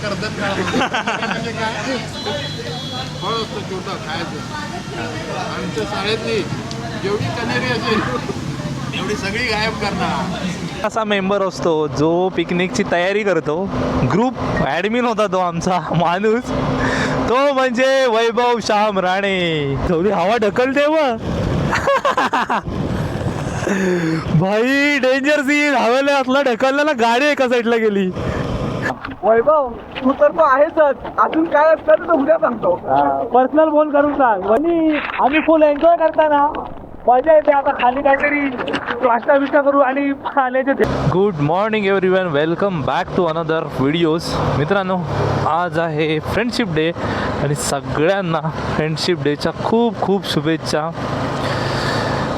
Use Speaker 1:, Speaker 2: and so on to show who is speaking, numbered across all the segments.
Speaker 1: करतात म्हणजे काय फळ असतं छोटं खायचं. आमच्या शाळेतली जेवढी कनेरी असेल एवढी सगळी गायब करणार.
Speaker 2: असा मेंबर असतो जो पिकनिकची तयारी करतो. ग्रुप ॲडमिन होता तो आमचा माणूस, तो म्हणजे वैभव श्याम राणे. थोडी हवा ढकलते व भाई डेंजर सीन. हवेला असला ढकलला, गाडी एका साईडला गेली.
Speaker 3: वैभव तू तर तो आहेच, अजून काय असतं तर उद्या सांगतो.
Speaker 2: पर्सनल फोन करून सांग. आणि आम्ही फुल एन्जॉय करताना मजा येते. आता खाली काहीतरी नाश्ता बिष्टा करू आणि खाण्याचे. Good morning everyone, welcome back to another videos. मित्रांनो, आज आहे फ्रेंडशिप डे आणि सगळ्यांना फ्रेंडशिप डेच्या खूप खूप शुभेच्छा.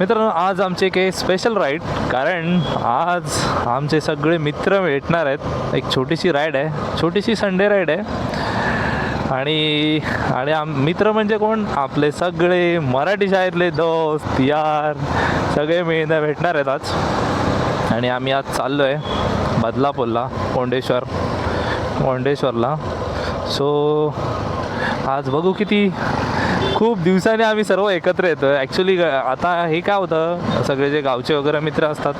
Speaker 2: मित्रांनो, आज आमचे काही स्पेशल राईड, कारण आज आमचे सगळे मित्र भेटणार आहेत. एक छोटीशी राईड आहे, छोटीशी संडे राईड आहे. आणि मित्र म्हणजे कोण? आपले सगळे मराठी शाळेतले दोस्त यार सगळे भेटणार आहेत आज. आणि आम्ही आज चाललो आहे बदलापूरला, कोंडेश्वरला. सो आज बघू, किती खूप दिवसांनी आम्ही सर्व एकत्र येतो. ॲक्च्युली आता हे काय होतं, सगळे जे गावचे वगैरे मित्र असतात,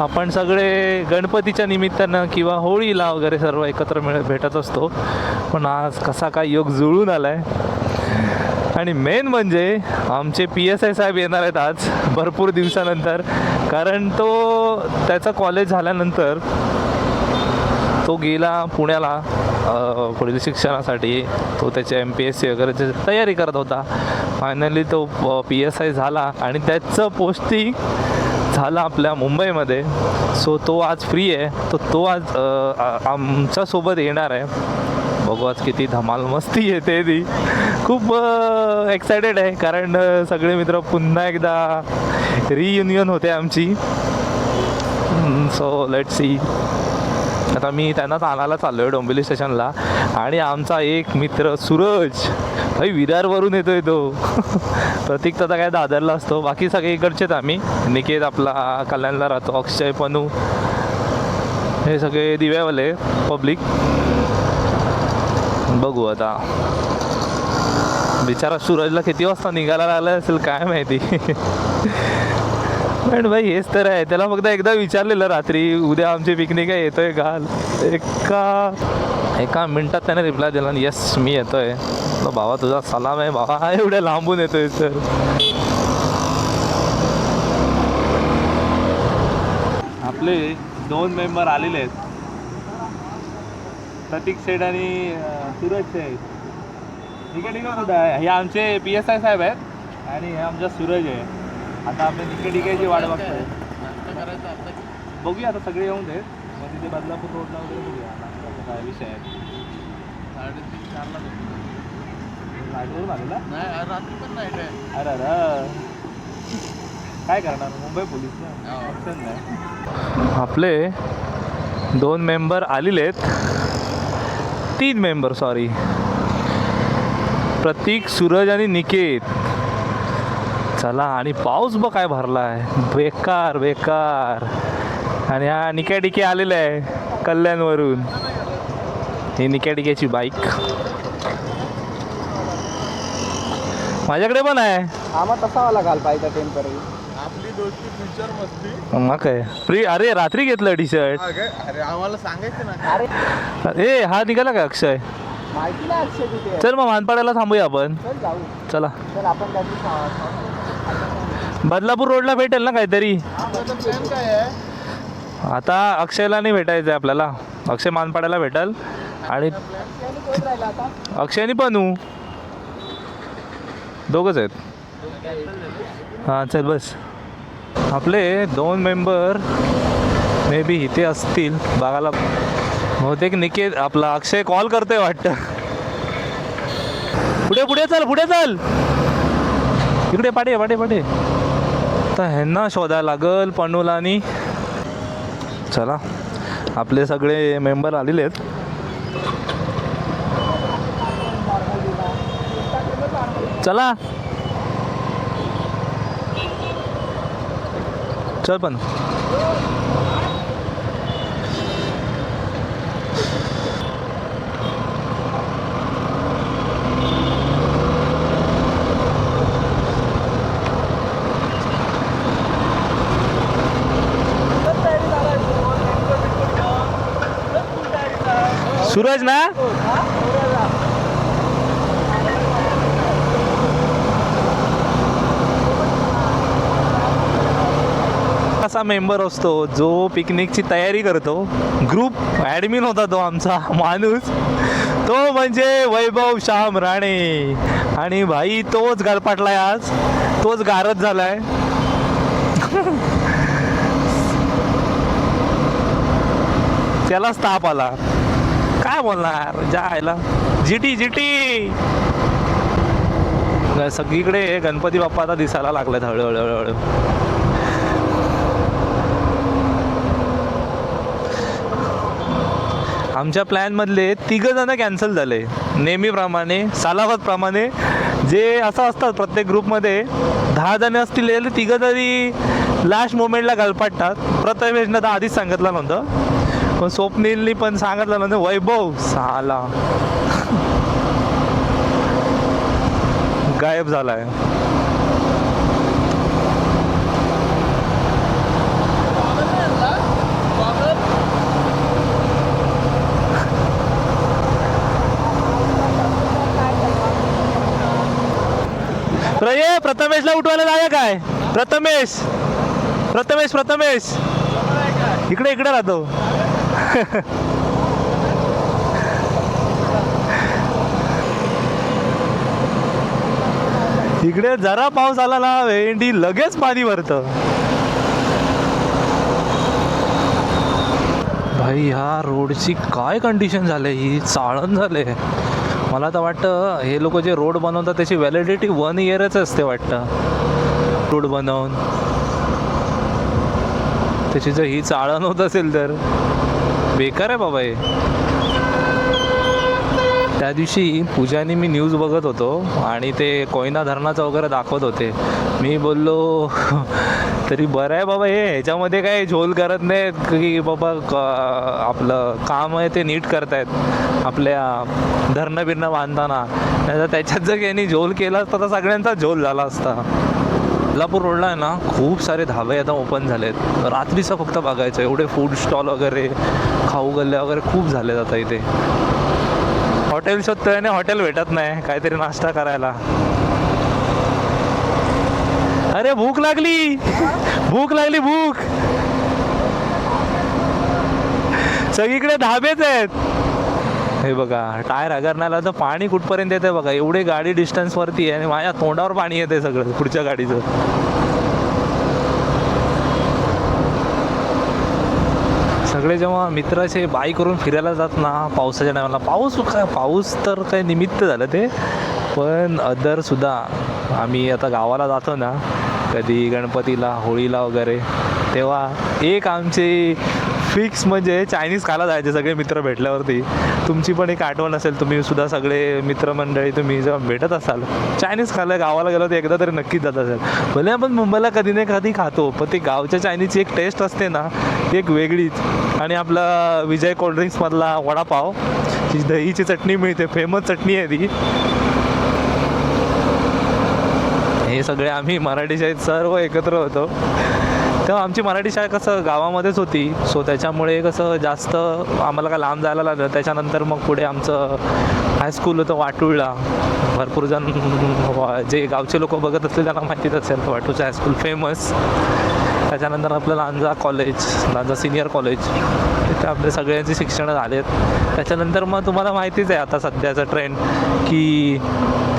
Speaker 2: आपण सगळे गणपतीच्या निमित्तानं किंवा होळीला वगैरे सर्व एकत्र भेटत असतो. पण आज कसा काय योग जुळून आला आहे. आणि मेन म्हणजे आमचे PSI साहेब येणार आहेत आज भरपूर दिवसानंतर. कारण त्याचा कॉलेज झाल्यानंतर तो गेला पुण्याला पुढील शिक्षणासाठी. तो त्याच्या MPSC वगैरेची तयारी करत होता. फायनली तो PSI झाला आणि त्याचं पोस्टिंग झालं आपल्या मुंबईमध्ये. सो तो आज फ्री आहे, तो आज आमच्यासोबत येणार आहे. बघू आज किती धमाल मस्ती येते ती. खूप एक्सायटेड आहे, कारण सगळे मित्र पुन्हा एकदा रियुनियन होते आमची. So let's see. आता मी त्यांनाच आणायला चाललो आहे डोंबिवली स्टेशनला. आणि आमचा एक मित्र सूरज भाई विरारवरून येतोय तो. प्रतीक तर काय दादरला असतो. बाकी सगळे इकडचेच आम्ही. निकेत आपला कल्याणला राहतो, अक्षय, पनू, हे सगळे दिव्यावाले पब्लिक. बघू आता, बिचारा सूरजला किती वाजता निघायला लागला असेल काय माहिती. पण भाई हेच तर आहे, त्याला फक्त एकदा विचारलेलं रात्री उद्या आमची पिकनिक आहे, येतोय का. एका मिनटात त्याने रिप्लाय दिला, येस मी येतोय. भावा तुझा सलाम आहे भावा, एवढ्या लांबून येतोय तर. आपले 2 मेंबर आलेले आहेत, प्रतीक शेठ आणि सूरज शेठ. ठीक आहे. हे आमचे PSI साहेब आहेत आणि हे आमचा सूरज आहे. आता आपण निकेची वाट बघतोय. बघूया आता सगळे येऊन देत, मग तिथे बदलापूर रोडला वगैरे बघूया काय विषय आहे. 3:30-4ला लाईटवरून आलेला नाही, रात्री पण लाईट आहे. अरे काय करणार, मुंबई पोलीस ना, ऑप्शन नाही. आपले 2 मेंबर आलेले आहेत, 3 मेंबर सॉरी, प्रतीक, सूरज आणि निकेत. चला. आणि पाऊस बघ काय भरला आहे, बेकार. आणि हा निके आलेला आहे कल्याणवरून. ही निकेची बाईक माझ्याकडे पण आहे.
Speaker 3: आम्हाला तसा वाला घाल पाहिजे टेम्पररी.
Speaker 1: आपली दोस्ती फ्युचर मस्ती.
Speaker 2: मग काय फ्री. अरे रात्री घेतलं टी-शर्ट.
Speaker 1: अरे आम्हाला सांगायचं ना.
Speaker 2: अरे हा निघाला का अक्षय?
Speaker 3: माहिती नाही अक्षय कुठे.
Speaker 2: चल मग मानपाड्याला थांबूया आपण.
Speaker 3: चल जाऊ.
Speaker 2: चला.
Speaker 3: चल आपण
Speaker 2: बदलापूर रोडला भेटेल ना काहीतरी.
Speaker 1: प्लॅन काय आहे?
Speaker 2: आता अक्षयला नाही भेटायचं आहे आपल्याला. अक्षय मानपाड्याला भेटेल आणि अक्षय आणि पनू दोघंच आहेत. हां चल बस. आपले 2 मेंबर मे बी इथे असतील बघायला. बहुतेक निकेत आपला अक्षय कॉल करतोय वाटतं. पुढे चल. इकडे पाठे. आता ह्यांना शोधायला लागल पनूला. आणि चला, आपले सगळे मेंबर आलेले आहेत. चला चल. पण सूरज ना असा मेंबर असतो जो पिकनिकची तयारी करतो. ग्रुप ॲडमिन होता तो आमचा माणूस, तो म्हणजे वैभव श्याम राणे. आणि भाई तोच गारपाटलाय आज, तोच गारद झालाय. त्यालाच ताप आला. काय बोलणार जायला. जीटी जीटी सगळीकडे गणपती बाप्पा आता दिसायला लागलेत हळूहळू हळूहळू. आमच्या प्लॅनमधले 3 जण कॅन्सल झाले. नेहमीप्रमाणे सालावतप्रमाणे जे असं असतात प्रत्येक ग्रुपमध्ये 10 जण असतील, 3 तरी लास्ट मोमेंटला गलपाटतात. प्रथमेशनं तर आधीच सांगितलं नव्हतं, पण स्वप्नीलनी पण सांगितलं नव्हतं. वैभव साला गायब झालाय. प्रथमेशला उठवायला जाऊया काय? प्रथमेश प्रथमेश प्रथमेश इकडे इकडे राहतो. इकडे जरा पाऊस आला ना भेंडी लगेच पाणी भरतं. भाई ह्या रोडची काय कंडिशन झाली, ही चाळण झाले. मला तर वाटतं हे लोक जे रोड बनवतात त्याची व्हॅलिडिटी 1 इयरच असते वाटतं. रोड बनवून त्याची जर ही चाळण होत असेल तर बेकार आहे बाबा हे. त्या दिवशी पूजाने मी न्यूज बघत होतो आणि ते कोयना धरणाचं वगैरे दाखवत होते. मी बोललो तरी बरं आहे बाबा, हे ह्याच्यामध्ये काही झोल करत नाहीत की बाबा आपलं काम आहे ते नीट करतायत आपल्या धरणं बिरणं बांधताना. नाही त्याच्यात जर यांनी झोल केला असता तर सगळ्यांचा झोल झाला असता. कोल्हापूर रोडला आहे ना खूप सारे धाबे आता ओपन झालेत. रात्रीचं फक्त बघायचं, एवढे फूड स्टॉल वगैरे खाऊ गल्ल्या वगैरे खूप झालेत आता इथे. हॉटेल शोधतोय आणि हॉटेल भेटत नाही काहीतरी नाश्ता करायला. अरे भूक लागली, भूक लागली, भूक. सगळीकडे धाबेच आहेत. हे बघा टायर हगरण्याला तर पाणी कुठपर्यंत येते बघा. एवढे गाडी डिस्टन्स वरती आहे आणि माझ्या तोंडावर पाणी येते सगळं पुढच्या गाडीचं. सगळे जेव्हा मित्राचे बाईक करून फिरायला जात ना पावसाच्या टायमाला, पाऊस तर काय निमित्त झालं ते, पण अदरसुद्धा आम्ही आता गावाला जातो ना कधी गणपतीला होळीला वगैरे, तेव्हा एक आमचे फिक्स म्हणजे चायनीज खायला जायचे सगळे मित्र भेटल्यावरती. तुमची पण एक आठवण असेल, तुम्ही सुद्धा सगळे मित्रमंडळी तुम्ही जेव्हा भेटत असाल चायनीज खायला गावाला गेलो तर एकदा तरी नक्कीच जात असेल. भले आपण मुंबईला कधी नाही कधी खातो, पण ते गावच्या चायनीजची एक टेस्ट असते ना एक वेगळीच. आणि आपला विजय कोल्ड्रिंक्समधला वडापाव, जी दहीची चटणी मिळते, फेमस चटणी आहे ती. हे सगळे आम्ही मराठी शाळेत सर्व एकत्र होतो. तेव्हा आमची मराठी शाळा कसं गावामध्येच होती, सो त्याच्यामुळे कसं जास्त आम्हाला काय लांब जायला लागलं. त्याच्यानंतर मग पुढे आमचं हायस्कूल होतं वाटूळला. भरपूर जण जे गावचे लोक बघत असतील त्यांना माहितीच असेल वाटूचं हायस्कूल फेमस. त्याच्यानंतर आपलं Lanja college, Lanja senior college, तिथे आपले सगळ्यांचे शिक्षण झालेत. त्याच्यानंतर मग तुम्हाला माहितीच आहे आता सध्याचं ट्रेंड की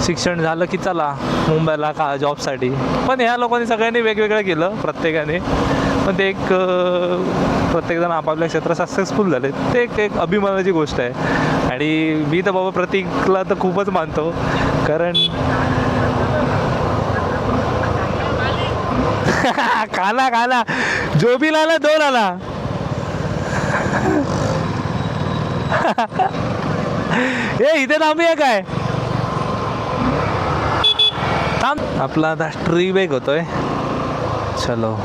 Speaker 2: शिक्षण झालं की चला मुंबईला का जॉबसाठी. पण ह्या लोकांनी सगळ्यांनी वेगवेगळं केलं प्रत्येकाने, पण ते एक प्रत्येकजण आपापल्या क्षेत्रात सक्सेसफुल झाले, ते एक अभिमानाची गोष्ट आहे. आणि मी तर बाबा प्रतीकला तर खूपच मानतो, कारण खाना खाना जो भी लाला 2 आला. हे इथे थांबूया काय? थांब, आपला आता ट्रिप एक होतोय. चलो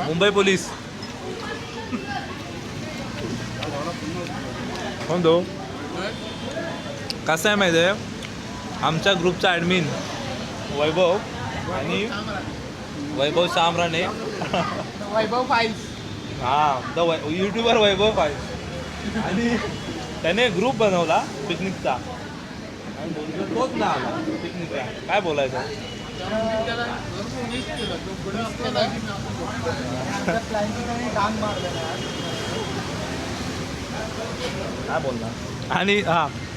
Speaker 2: मुंबई पोलीस कोण तो? कसं आहे माहिती आहे, आमच्या ग्रुपचा ॲडमिन वैभव आणि वैभव श्याम राणे
Speaker 1: वैभव फाईल्स.
Speaker 2: द युट्यूबर वैभव पाहिजे आणि त्याने ग्रुप बनवला पिकनिकचा आणि तोच ना आला पिकनिकला. काय बोलायचं? काय बोलणार? आणि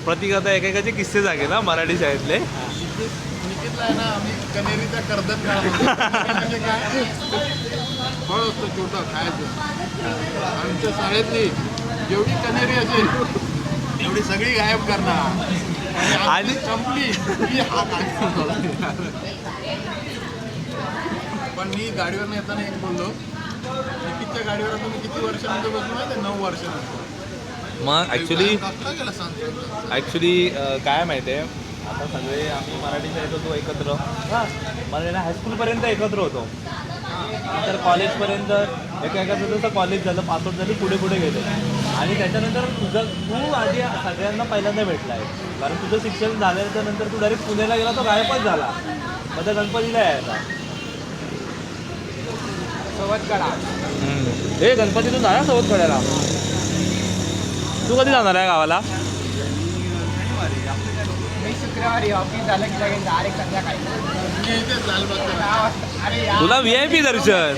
Speaker 2: प्रतीक आता एकेकाचे किस्से जागे ना मराठी शाळेतले.
Speaker 1: निकितला आहे ना आम्ही कनेरीचा कर्दत म्हणजे काय फळ असतं छोटं खायचं. आमच्या शाळेतली जेवढी कनेरी असेल एवढी सगळी गायब करणार आणि संपली की हा काय. पण मी गाडीवर येताना एक बोललो, निकितच्या गाडीवर आता मी किती वर्षानंतर बसलो माहिती 9 वर्षानंतर.
Speaker 2: मग ॲक्च्युली
Speaker 1: गेला सांगतो
Speaker 2: काय माहिती आहे, आता सगळे आम्ही मराठी शाळेत होतो एकत्र. मला ना हायस्कूलपर्यंत एकत्र होतो. नंतर कॉलेजपर्यंत एकाचं जसं कॉलेज झालं, पासआउट झाली, पुढे पुढे गेले. आणि त्याच्यानंतर तू आधी सगळ्यांना पहिल्यांदा भेटला आहे, कारण तुझं शिक्षण झाल्याच्या नंतर तू डायरेक्ट पुण्याला गेला, तो गायबच झाला. मग त्या गणपतीला यायचा.
Speaker 3: सोबतकडा
Speaker 2: हे गणपतीतून झाला सोबतकड्याला. तू कधी जाणार आहे गावाला?
Speaker 3: मी शुक्रवारी ऑफिस झालं की लगेच डायरेक्ट संध्याकाळी. अरे यार,
Speaker 2: तुला VIP दर्शन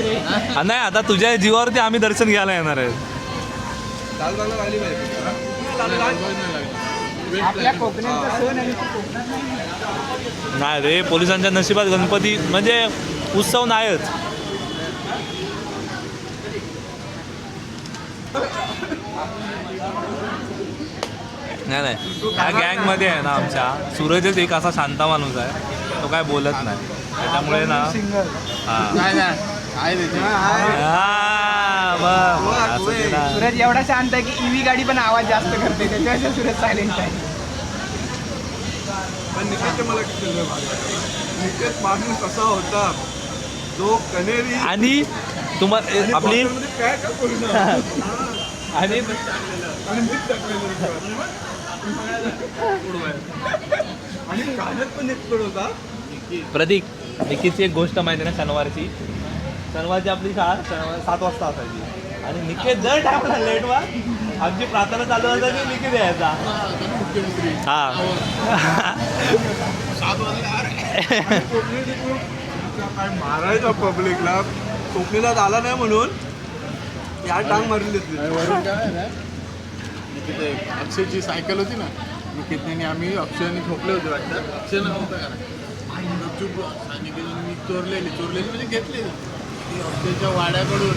Speaker 2: नाही, आता तुझ्या जीवावरती आम्ही दर्शन घ्यायला येणार आहे.
Speaker 3: आपल्या कोकणाचा सण आणि तो कोकणात नाही.
Speaker 2: नाही रे, पोलिसांच्या नशिबात गणपती म्हणजे उत्सव नाहीच. नाही ह्या गँगमध्ये आहे ना आमच्या सूरजच एक असा शांत माणूस आहे, तो काय बोलत नाही. त्याच्यामुळे ना
Speaker 3: सूरज एवढा शांत आहे की ईव्ही गाडी पण आवाज जास्त करते, त्याच्यापेक्षा सूरज सायलेंट आहे.
Speaker 1: पण निकेत मला निकेत माणूस कसा होता जो कनेरी
Speaker 2: आणि तुम्हाला आपली
Speaker 1: काय का बोलणार
Speaker 2: आणि
Speaker 1: आणि कानात पण एक्सपर्ट होता.
Speaker 2: प्रतीक, निकितची एक गोष्ट माहिती ना, शनिवारची आपली शाळा 7 वाजता असायची आणि निकेत जर टाकला लेटवर आमची प्रार्थना चालू असायची, निकेत यायचा. हा
Speaker 1: काय मारायचा पब्लिकला, कोकणीला आला नाही म्हणून या टांग मारली होती. अक्षयची सायकल होती ना, निकेतने आम्ही अक्षयने ठोकले होते वाटतं. अक्षय नव्हता का मी चोरलेली म्हणजे घेतलेली अक्षयच्या वाड्याकडून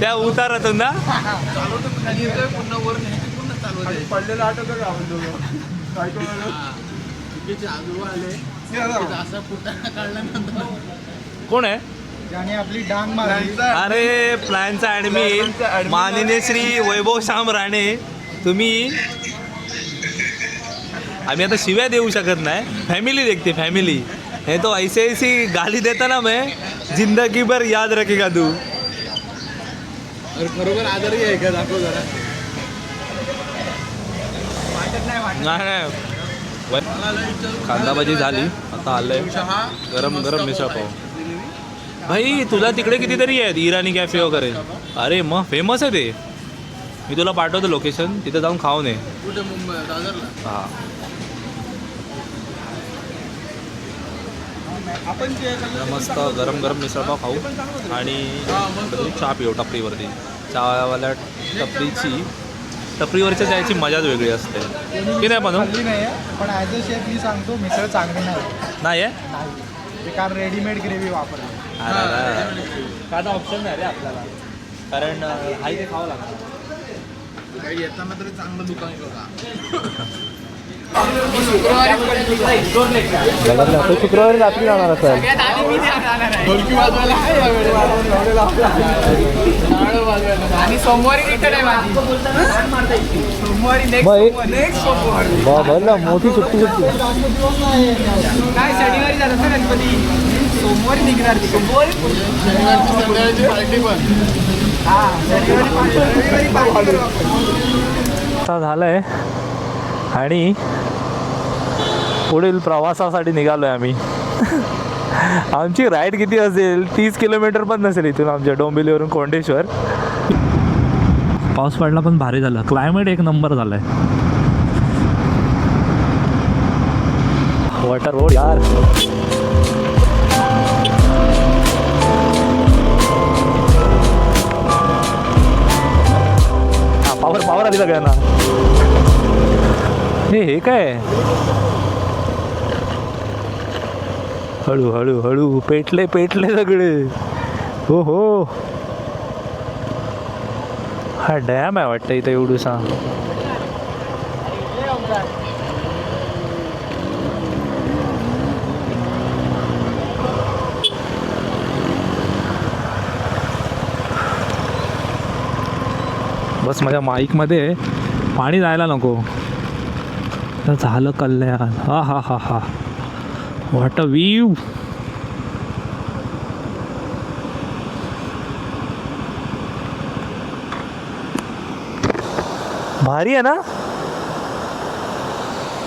Speaker 2: त्या उतारातून ना
Speaker 1: चालवतो खाली येतोय, पुन्हा वर न्यायची, पुन्हा चालवत पडलेलं आठवतं का आपण सायकल निकेतचे आजोबा आले, असा फुटाणा काढल्यानंतर
Speaker 2: कोण आहे?
Speaker 3: ज्याने आपली डांग मारली.
Speaker 2: अरे प्लॅनचा ॲडमिन माननीय श्री वैभव श्याम राणे. तुम्ही आम्ही आता शिव्या देऊ शकत नाही, फॅमिली देखते फॅमिली. हे तो ऐसी गाली देता ना मैं जिंदगी भर याद रखेगा तू.
Speaker 1: खरोखर आदरही आहे का? दाखव जरा.
Speaker 2: नाही कांदा भाजी झाली, आता आलंय गरम गरम मिसळ पाव. भाई तुला तिकडे कितीतरी आहेत इराणी कॅफे वगैरे. अरे मग फेमस आहे ते, मी तुला पाठवतो लोकेशन, तिथे जाऊन खाऊन ये.
Speaker 1: कुठे? मुंबई दादरला.
Speaker 2: हां
Speaker 3: आपण
Speaker 2: मस्त गरम गरम मिसळपाव खाऊ आणि चहा पिऊ टपरीवरती. चहावाल्या टपरीवरच्या जायची मजाच वेगळी असते की नाही? बनव
Speaker 3: नाही पण ॲज अ शेफ मी सांगतो, मिसळ चांगली
Speaker 2: नाही आहे
Speaker 3: नाही, कारण रेडीमेड ग्रेव्ही वापरली.
Speaker 2: काय ऑप्शन नाही रे आपल्याला, कारण हाही ते खावं लागतं.
Speaker 1: काही येताना तरी चांगलं दुकान बघा.
Speaker 2: शुक्रवारी रात्री जाणार असेल.
Speaker 3: आणि सोमवारी रिटर्न आहे माझी. सोमवारी नेक्स्ट सोमवार
Speaker 2: मोठी सुट्टी
Speaker 3: काय शनिवारी जातात ना गणपती, सोमवारी निघणार ती.
Speaker 1: शनिवारची संध्याकाळची पार्टी पण.
Speaker 3: हा शनिवारी पार्टी
Speaker 2: आता झालंय आणि पुढील प्रवासासाठी निघालोय आम्ही. आमची राईड किती असेल 30 किलोमीटर पण नसेल इथून आमच्या डोंबिवलीवरून कोंडेश्वर. पाऊस पडला पण भारी झालं, क्लायमेट एक नंबर झालाय. वॉटर रोड यार. पावर पावर आली सगळ्यांना. हे काय हळू हळू हळू पेटले पेटले सगळे. हो हो, हा डॅम आहे वाटतं इथं एवढूसा. बस माझ्या माईकमध्ये पाणी जायला नको तर झालं कल्याण. हा हा हा हा, व्हॉट अ व्ह्यू. भारी आहे ना.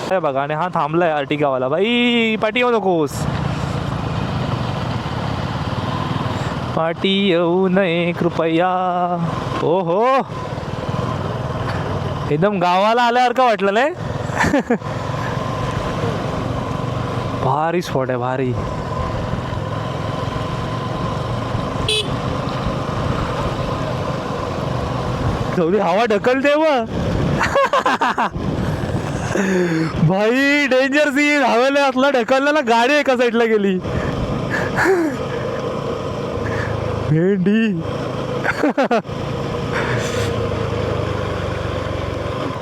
Speaker 2: हे बघा, आणि हा थांबलाय अर्टिगावाला. बाई पाठी येऊ नकोस, पाठी येऊ नये कृपया. हो हो, एकदम गावाला आल्यासारखं वाटलं नाही. भारी स्पॉट आहे, भारी. थोडी हवा ढकलते मग. भाई डेंजर सीन. हवेला असला ढकलला ना, गाडी एका साईडला गेली. भेंडी.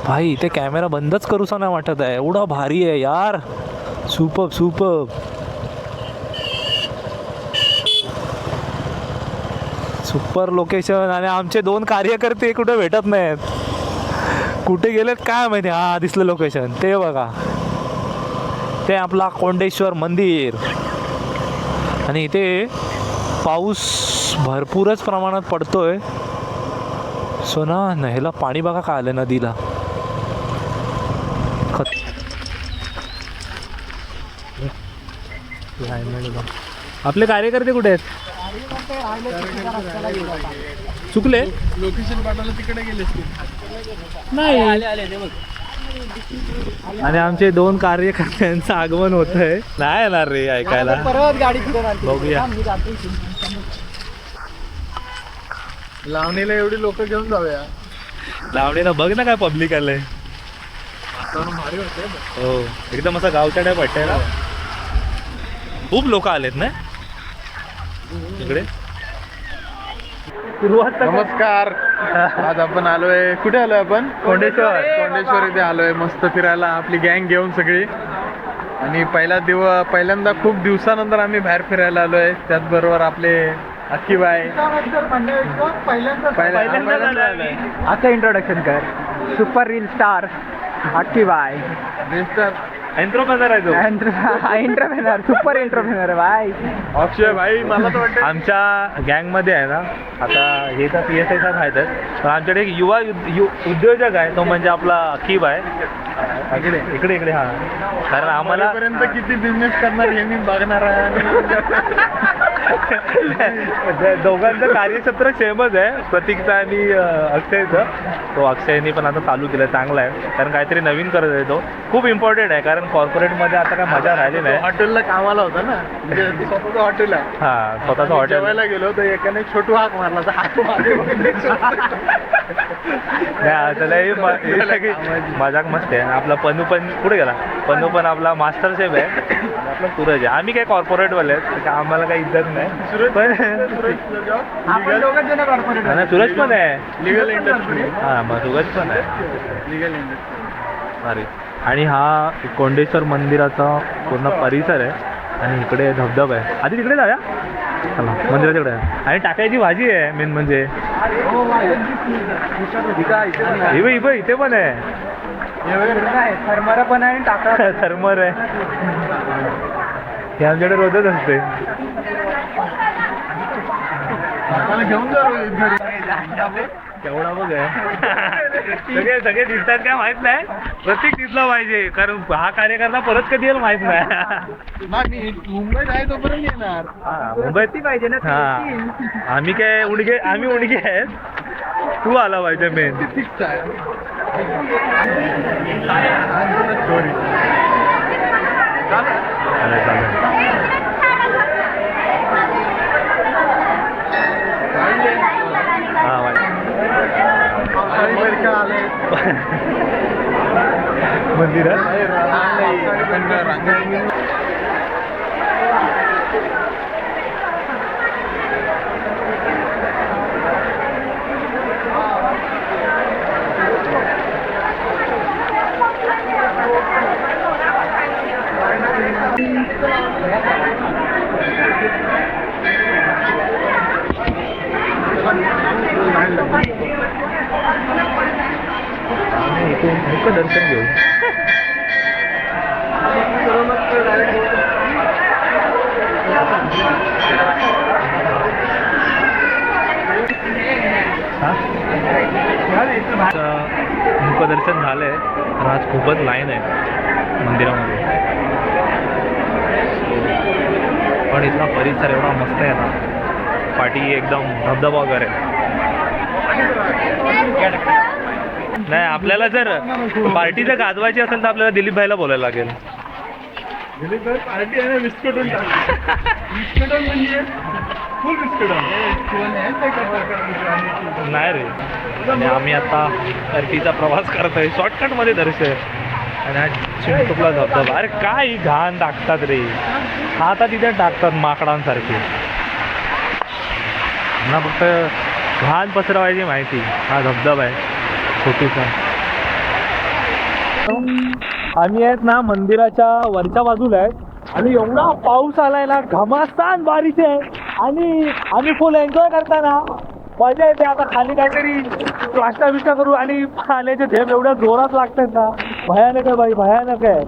Speaker 2: भाई ते कॅमेरा बंदच करूसा नाही वाटत आहे, एवढा भारी आहे यार. Superb superb super location. आणि आमचे 2 कार्यकर्ते कुठे भेटत नाहीत, कुठे गेलेत काय माहिती. हा दिसलं लोकेशन, ते बघा, ते आपला कोंडेश्वर मंदिर. आणि इथे पाऊस भरपूरच प्रमाणात पडतोय. सो ना, ह्याला पाणी बघा काय आलं नदीला. आपले कार्यकर्ते कुठे आहेत? चुकले.
Speaker 1: लोकेशन पाठवलं तिकडे गेलेस की
Speaker 2: नाही. आणि आमचे 2 कार्यकर्त्यांचं आगमन होत आहे. नाही येणार रे ऐकायला.
Speaker 3: परत गाडी फिरवणार.
Speaker 2: बघूया.
Speaker 1: लावणीला एवढी लोक घेऊन जाऊया.
Speaker 2: लावणीला बघ ना काय पब्लिक आलंय.
Speaker 1: भारी होते.
Speaker 2: हो, एकदम असं गावच्या टाईप वाटतंय ना. खूप लोक आलेत ना इकडे. सुरुवात
Speaker 1: नमस्कार. आज आपण आलोय, कुठे आलोय आपण?
Speaker 2: कोंडेश्वर.
Speaker 1: कोंडेश्वर इथे आलोय मस्त फिरायला, आपली गँग घेऊन सगळी. आणि पहिल्यांदा खूप दिवसानंतर आम्ही बाहेर फिरायला आलोय. त्याचबरोबर आपले अक्कीबाई. पहिल्यांदा
Speaker 3: असं इंट्रोडक्शन कर. Super reel star Akkibai.
Speaker 2: Entrepreneur आहे तो.
Speaker 3: एंटरप्रेनर, सुपर एंटरप्रेनर भाई.
Speaker 1: अक्षय भाई. मला तर वाटतं
Speaker 2: आमच्या गँगमध्ये आहे ना, आता हे तर PSI साहेब आहेत, पण आमच्याकडे एक युवा उद्योजक आहे, तो म्हणजे आपला अकीब आहे. इकडे इकडे इकडे. हा, कारण आम्हाला
Speaker 1: पर्यंत किती बिझनेस करणार हे मी बघणार आहे.
Speaker 2: दोघांचं कार्यक्षेत्र सेमच आहे, प्रतीकचं आणि अक्षयचं. तो अक्षयनी पण आता चालू केलं, चांगला आहे, कारण काहीतरी नवीन करत आहे तो. खूप इम्पॉर्टंट आहे, कारण कॉर्पोरेटमध्ये आता काय मजा राहिली नाही.
Speaker 1: हॉटेलला कामाला होता ना, म्हणजे स्वतःचं हॉटेल आहे.
Speaker 2: हां, स्वतःचं हॉटेल.
Speaker 1: जेवायला गेलो तर एकाने छोटू हाक मारला तर हाक मागे
Speaker 2: नाही, त्याला ही सगळी मजाक मस्त आहे. आपला पन्नू पण कुठे गेला? पन्नू पण आपला मास्टर शेफ आहे, आपला सूरज आहे. आम्ही काय कॉर्पोरेटवाले आहेत, आम्हाला काही इज्जत नाही. पण सूरज पण आहे
Speaker 1: लिगल इंडस्ट्री.
Speaker 2: हां, मग सूरज पण आहे
Speaker 1: लिगल इंडस्ट्री.
Speaker 2: अरे. आणि हा कोंडेश्वर मंदिराचा पूर्ण परिसर आहे. आणि इकडे धबधबा आहे. आधी तिकडे जाऊया, चला मंदिराच्या इकडे. आणि टाकायची भाजी आहे मेन म्हणजे. इथे पण आहे
Speaker 3: थर्मर पण आहे आणि टाका
Speaker 2: थर्मर आहे. हे आमच्याकडे रोजच असते.
Speaker 1: मला घेऊन जा रोहित घरी.
Speaker 2: केवढा बघ आहे. सगळे दिसतात काय माहित नाही. प्रत्येक दिसला पाहिजे कारण हा कार्यकर्ता परत कधी येईल माहित नाही.
Speaker 1: नाही मुंबईत आहे तोपर्यंत येणार.
Speaker 2: मुंबईत
Speaker 3: पाहिजे ना
Speaker 2: हा आम्ही काय आम्ही उडगे आहेत. तू आला पाहिजे मेन.
Speaker 1: फिक्स आहे.
Speaker 2: मंदिरात इथून मुख्य दर्शन घेऊ. मुखदर्शन झालंय तर आज खूपच लाईन आहे मंदिरामध्ये. पण इथला परिसर एवढा मस्त आहे ना. पाठी एकदम धबधबा वगैरे. नाही आपल्याला जर पार्टी जर गाजवायची असेल तर आपल्याला दिलीप भाईला बोलायला लागेल.
Speaker 1: दिलीप भाई पार्टी आहे ना विस्कटून विस्कटून म्हणजे फुल विस्कटून
Speaker 2: नाही रे. आणि आम्ही आता टर्कीचा प्रवास करतोय शॉर्टकटमध्ये दर्शन. आणि हा चिंटुकला धबधबा. अरे काय ही घाण टाकतात रे. हा आता तिथे टाकतात माकडांसारखे. ना फक्त घाण पसरवायची माहिती. हा धबधबा आहे छोटीचा. आम्ही आहेत ना मंदिराच्या वरच्या बाजूला आहेत आणि एवढा पाऊस आलाय ना घमासान बारिश आहे आणि आम्ही फुल एन्जॉय करताना मजा येते. आता खाली काहीतरी प्लास्टर बिस्टा करू आणि पाण्याचे थेंब एवढ्या जोरात लागतात ना. भयानक आहे बाई भयानक आहे.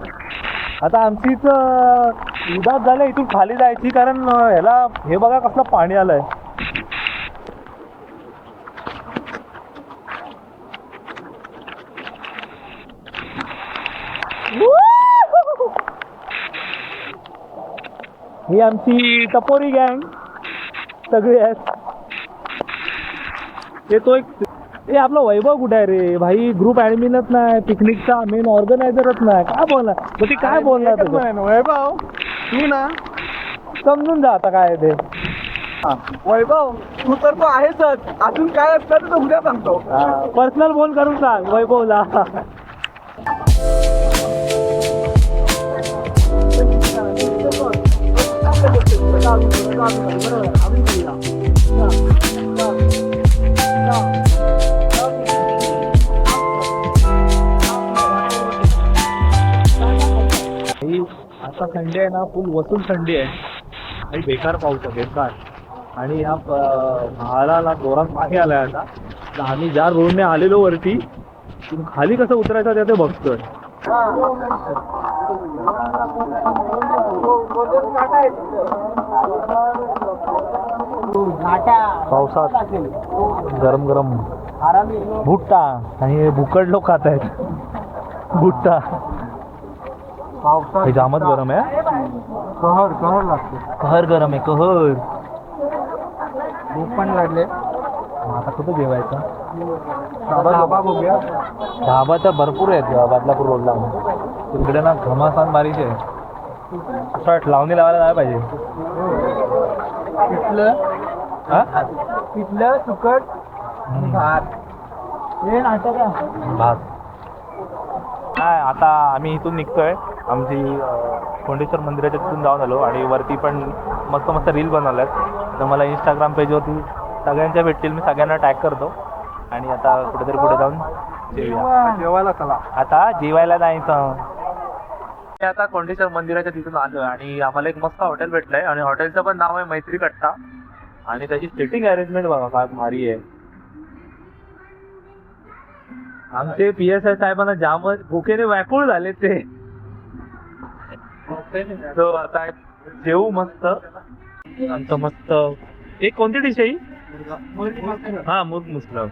Speaker 2: आता आमचीच उदास झालं इथून खाली जायची कारण ह्याला हे बघा कसलं पाणी आलंय. ही आमची टपोरी गँग सगळी आहेत. ते तो एक हे आपला वैभव कुठे आहे रे भाई. ग्रुप ॲडमिनच नाही. पिकनिकचा मेन ऑर्गनायझरच नाही. काय बोलणार मग ती काय बोलणार
Speaker 3: वैभव तू ना
Speaker 2: समजून जा आता काय ते.
Speaker 3: वैभव तू तर तो आहेसच. अजून काय असतं तर उद्या सांगतो.
Speaker 2: पर्सनल फोन करून सांग वैभवला. आता थंडी आहे ना फुल वसूल थंडी आहे आणि बेकार पाऊस आहे बेकार. आणि ह्या पहाडाला जोरात पाणी आलंय आता. तर आम्ही ज्या रोडने आलेलो वरती खाली कसं उतरायचं ते बघतोय. पावसात गरम गरम भुट्टा आणि भुकड लोक खात आहेत भुट्टा. हे जामच गरम आहे.
Speaker 3: कहर कहर लागते.
Speaker 2: कहर गरम आहे कहर.
Speaker 3: भूक पण लागले.
Speaker 2: आता कुठं जेवायचं.
Speaker 3: ढाबा बघूया.
Speaker 2: ढाबा तर भरपूर आहेत बदलापूर रोडला. तिकडे ना घमासान बारिश आहे. शॉर्ट लावणी लावायला नाही पाहिजे.
Speaker 3: पिठलं सुकट भात हे नाटक आहे.
Speaker 2: भात काय. आता आम्ही इथून निघतोय. आमची कोंडेश्वर मंदिराच्या तिथून जाऊन आलो आणि वरती पण मस्त मस्त रील बनवल्यात. तर मला इंस्टाग्राम पेजवरती सगळ्यांच्या भेटतील. मी सगळ्यांना टॅग करतो. आणि आता कुठेतरी पुढे जाऊन
Speaker 3: जेवायला चला.
Speaker 2: आता जेवायला जायचं. आता कोंडेश्वर मंदिराच्या तिथून आलो आणि आम्हाला एक मस्त हॉटेल भेटलंय आणि हॉटेलचं पण नाव आहे मैत्री कट्टा. आणि त्याची सिटिंग अरेंजमेंट बघा काय भारी आहे. आमचे PSI साहेबांना जामच भुकेने व्याकुळ झाले ते. तो आता जेवू मस्त. आमचं मस्त एक कोणती डिश आहे. हा मूर्ख मुस्लिम.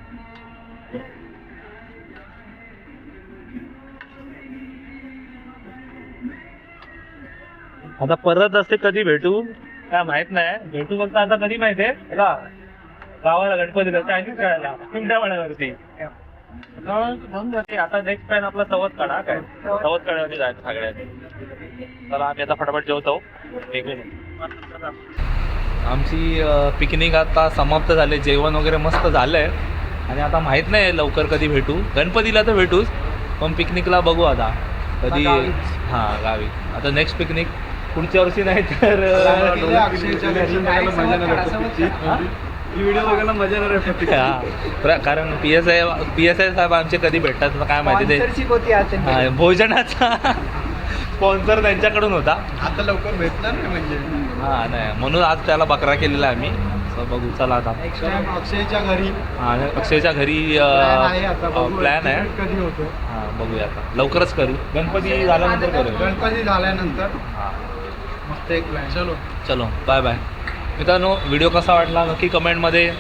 Speaker 2: आता परत असते कधी भेटू काय माहित नाही. भेटू फक्त आता कधी माहिती आहे का गावाला गणपतीला चायनीज खेळायला तुमच्या मनावरती म्हणून जाते. आता नेक्स्ट प्लॅन आपला चवत काढा काय चवत काढायला जायचं सगळ्यांनी. चला आम्ही आता फटाफट जेवतो निघून. आमची पिकनिक आता समाप्त झाली. जेवण वगैरे मस्त झालंय आणि आता माहित नाही लवकर कधी भेटू. गणपतीला तर भेटूच पण पिकनिकला बघू आता कधी. हां गावी आता नेक्स्ट पिकनिक पुढच्या वर्षी नाही तर
Speaker 3: व्हिडिओ बघायला मजा नाही.
Speaker 2: कारण पी एस आय साहेब आमचे कधी भेटतात तर काय माहिती ते.
Speaker 3: Sponsorship होती आज त्यांची.
Speaker 2: हा, भोजनाचा स्पॉन्सर त्यांच्याकडून होता.
Speaker 1: आता लवकर भेटणार नाही म्हणजे.
Speaker 2: हा नाही म्हणून आज त्याला बकरा केलेला आहे आम्ही. बघू चला आता
Speaker 1: अक्षयच्या घरी
Speaker 2: हा अक्षयच्या घरी प्लॅन आहे.
Speaker 1: कधी होतो
Speaker 2: हा बघूया आता लवकरच करू. गणपती झाल्यानंतर करू.
Speaker 1: गणपती झाल्यानंतर
Speaker 2: हा
Speaker 1: मस्त एक प्लॅन. चलो
Speaker 2: चलो बाय बाय मित्रांनो. व्हिडिओ कसा वाटला नक्की कमेंटमध्ये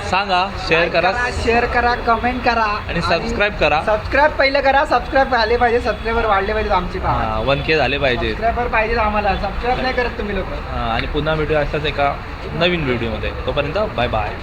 Speaker 2: सांगा. शेअर करा
Speaker 3: शेअर करा कमेंट करा
Speaker 2: आणि सबस्क्राईब करा.
Speaker 3: सबस्क्राईब पहिलं करा. सबस्क्राईब झाले पाहिजे. सबस्क्रायबर वाढले पाहिजे आमची.
Speaker 2: 1K झाले पाहिजे.
Speaker 3: सबस्क्रायबर पाहिजे आम्हाला. सबस्क्राईब नाही करत तुम्ही लोक.
Speaker 2: आणि पुन्हा भेटूया अशाच एका नवीन व्हिडिओमध्ये. तोपर्यंत बाय बाय.